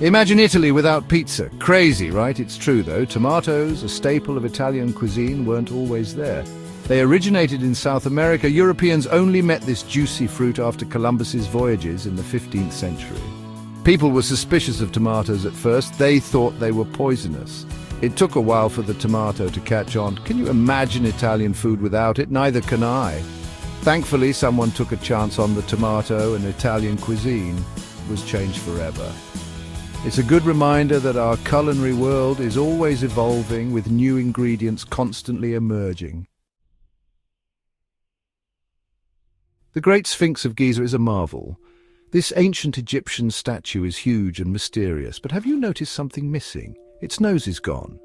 Imagine Italy without pizza. Crazy, right? It's true though. Tomatoes, a staple of Italian cuisine, weren't always there. They originated in South America. Europeans only met this juicy fruit after Columbus's voyages in the 15th century. People were suspicious of tomatoes at first. They thought they were poisonous. It took a while for the tomato to catch on. Can you imagine Italian food without it? Neither can I. Thankfully, someone took a chance on the tomato, and Italian cuisine was changed forever. It's a good reminder that our culinary world is always evolving, with new ingredients constantly emerging. The Great Sphinx of Giza is a marvel. This ancient Egyptian statue is huge and mysterious, but have you noticed something missing? Its nose is gone.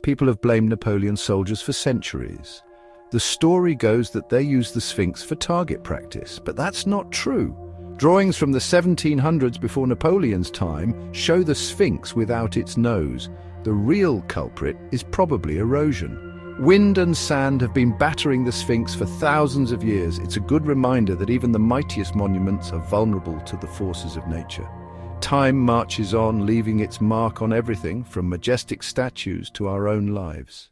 People have blamed Napoleon's soldiers for centuries. The story goes that they used the Sphinx for target practice, but that's not true. Drawings from the 1700s before Napoleon's time show the Sphinx without its nose. The real culprit is probably erosion. Wind and sand have been battering the Sphinx for thousands of years. It's a good reminder that even the mightiest monuments are vulnerable to the forces of nature. Time marches on, leaving its mark on everything, from majestic statues to our own lives.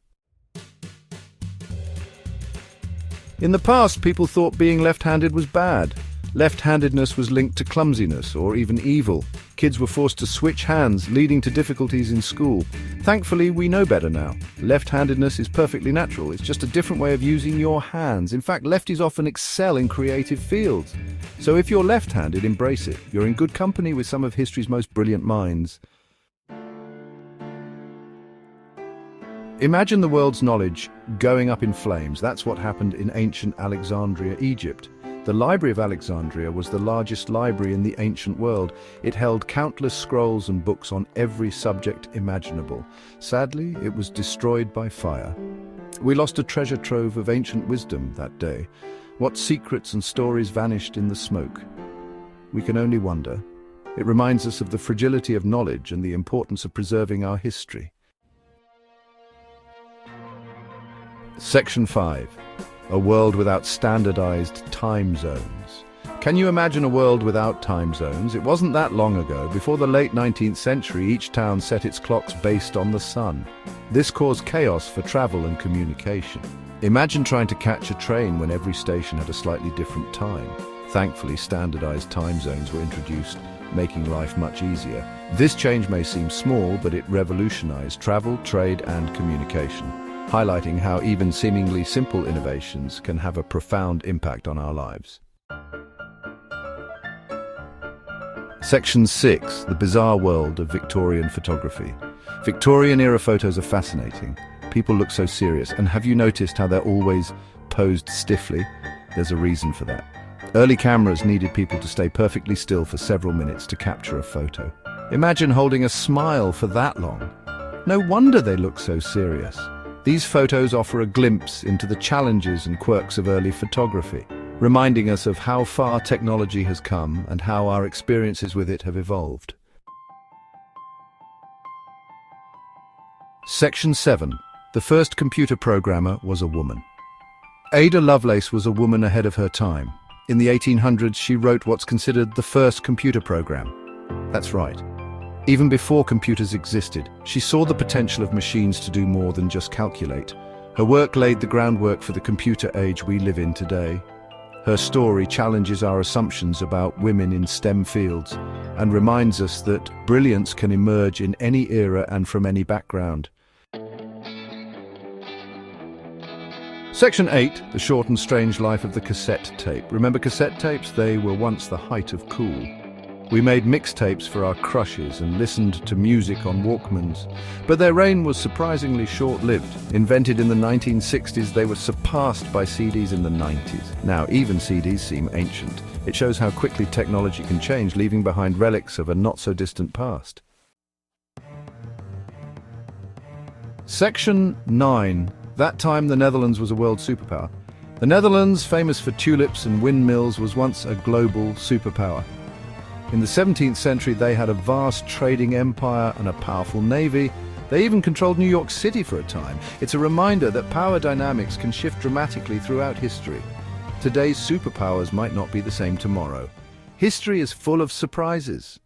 In the past, people thought being left-handed was bad. Left-handedness was linked to clumsiness or even evil. Kids were forced to switch hands, leading to difficulties in school. Thankfully, we know better now. Left-handedness is perfectly natural. It's just a different way of using your hands. In fact, lefties often excel in creative fields. So if you're left-handed, embrace it. You're in good company with some of history's most brilliant minds. Imagine the world's knowledge going up in flames. That's what happened in ancient Alexandria, Egypt. The Library of Alexandria was the largest library in the ancient world. It held countless scrolls and books on every subject imaginable. Sadly, it was destroyed by fire. We lost a treasure trove of ancient wisdom that day. What secrets and stories vanished in the smoke? We can only wonder. It reminds us of the fragility of knowledge and the importance of preserving our history. Section 5. A world without standardized time zones. Can you imagine a world without time zones? It wasn't that long ago. Before the late 19th century, each town set its clocks based on the sun. This caused chaos for travel and communication. Imagine trying to catch a train when every station had a slightly different time. Thankfully, standardized time zones were introduced, making life much easier. This change may seem small, but it revolutionized travel, trade, and communication, highlighting how even seemingly simple innovations can have a profound impact on our lives. Section 6. The bizarre world of Victorian photography. Victorian-era photos are fascinating. People look so serious, and have you noticed how they're always posed stiffly? There's a reason for that. Early cameras needed people to stay perfectly still for several minutes to capture a photo. Imagine holding a smile for that long. No wonder they look so serious. These photos offer a glimpse into the challenges and quirks of early photography, reminding us of how far technology has come and how our experiences with it have evolved. Section 7. The first computer programmer was a woman. Ada Lovelace was a woman ahead of her time. In the 1800s, she wrote what's considered the first computer program. That's right. Even before computers existed, she saw the potential of machines to do more than just calculate. Her work laid the groundwork for the computer age we live in today. Her story challenges our assumptions about women in STEM fields and reminds us that brilliance can emerge in any era and from any background. Section 8. The short and strange life of the cassette tape. Remember cassette tapes? They were once the height of cool. We made mixtapes for our crushes and listened to music on Walkmans. But their reign was surprisingly short-lived. Invented in the 1960s, they were surpassed by CDs in the 90s. Now, even CDs seem ancient. It shows how quickly technology can change, leaving behind relics of a not-so-distant past. Section 9. That time, the Netherlands was a world superpower. The Netherlands, famous for tulips and windmills, was once a global superpower. In the 17th century, they had a vast trading empire and a powerful navy. They even controlled New York City for a time. It's a reminder that power dynamics can shift dramatically throughout history. Today's superpowers might not be the same tomorrow. History is full of surprises.